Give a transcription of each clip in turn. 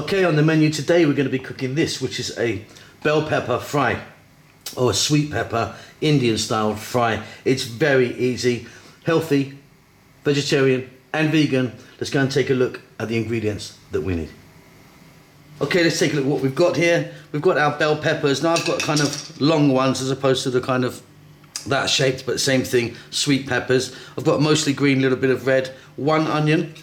Okay, on the menu today we're going to be cooking this, which is a bell pepper fry, or a sweet pepper Indian style fry. It's very easy, healthy, vegetarian and vegan. Let's go and take a look at the ingredients that we need. Okay, let's take a look at what we've got here. We've got our bell peppers. Now I've got kind of long ones as opposed to the kind of that shaped, but same thing, sweet peppers. I've got mostly green, little bit of red, 1 onion,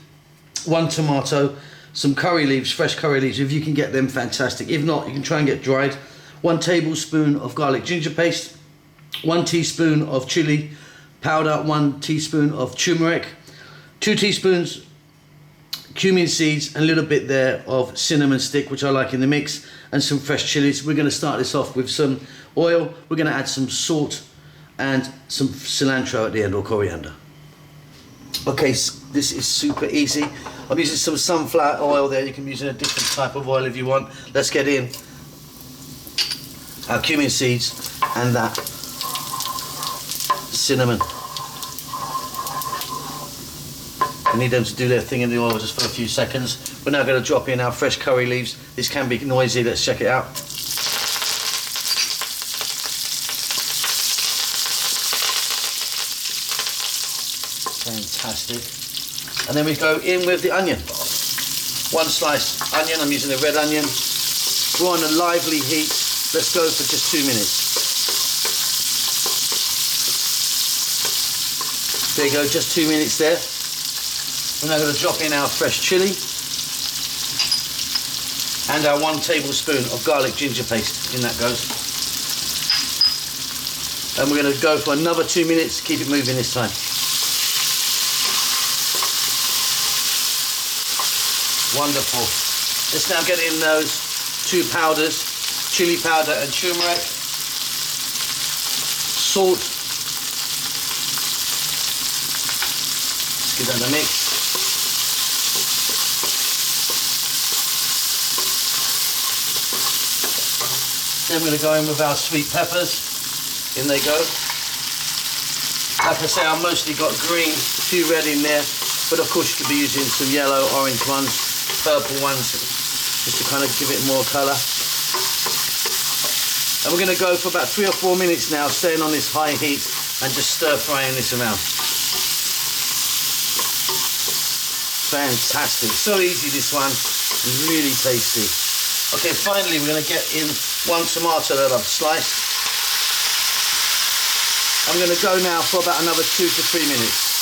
1 tomato, some curry leaves, fresh curry leaves. If you can get them, fantastic. If not, you can try and get dried. 1 tablespoon of garlic ginger paste, 1 teaspoon of chili powder, 1 teaspoon of turmeric, 2 teaspoons cumin seeds, and a little bit there of cinnamon stick, which I like in the mix, and some fresh chilies. We're going to start this off with some oil. We're going to add some salt and some cilantro at the end, or coriander. Okay, so this is super easy. I'm using some sunflower oil there. You can use a different type of oil if you want. Let's get in our cumin seeds and that cinnamon. We need them to do their thing in the oil just for a few seconds. We're now going to drop in our fresh curry leaves. This can be noisy. Let's check it out. Fantastic. And then we go in with the onion. 1 sliced onion. I'm using the red onion. We're on a lively heat. Let's go for just 2 minutes. There you go, just 2 minutes there. We're now going to drop in our fresh chili and our 1 tablespoon of garlic ginger paste. In that goes. And we're going to go for another 2 minutes. Keep it moving this time. Wonderful. Let's now get in those 2 powders, chili powder and turmeric, salt. Let's give that a mix. Then we're going to go in with our sweet peppers. In they go. Like I say, I've mostly got green, a few red in there, but of course you could be using some yellow, orange ones, purple ones, just to kind of give it more colour. And we're going to go for about 3 or 4 minutes now, staying on this high heat and just stir frying this around. Fantastic, so easy this one, really tasty. Okay, finally we're going to get in 1 tomato that I've sliced. I'm going to go now for about another 2 to 3 minutes.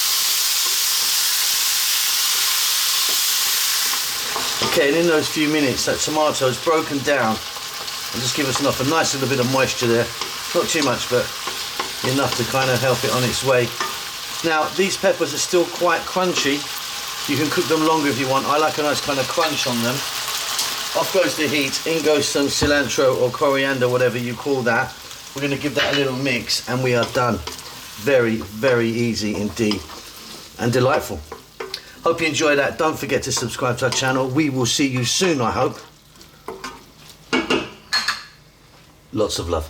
Okay, and in those few minutes that tomato is broken down and just give us a nice little bit of moisture there. Not too much, but enough to kind of help it on its way. Now, these peppers are still quite crunchy. You can cook them longer if you want. I like a nice kind of crunch on them. Off goes the heat, in goes some cilantro or coriander, whatever you call that. We're going to give that a little mix and we are done. Very, very easy indeed and delightful. Hope you enjoy that. Don't forget to subscribe to our channel. We will see you soon, I hope. Lots of love.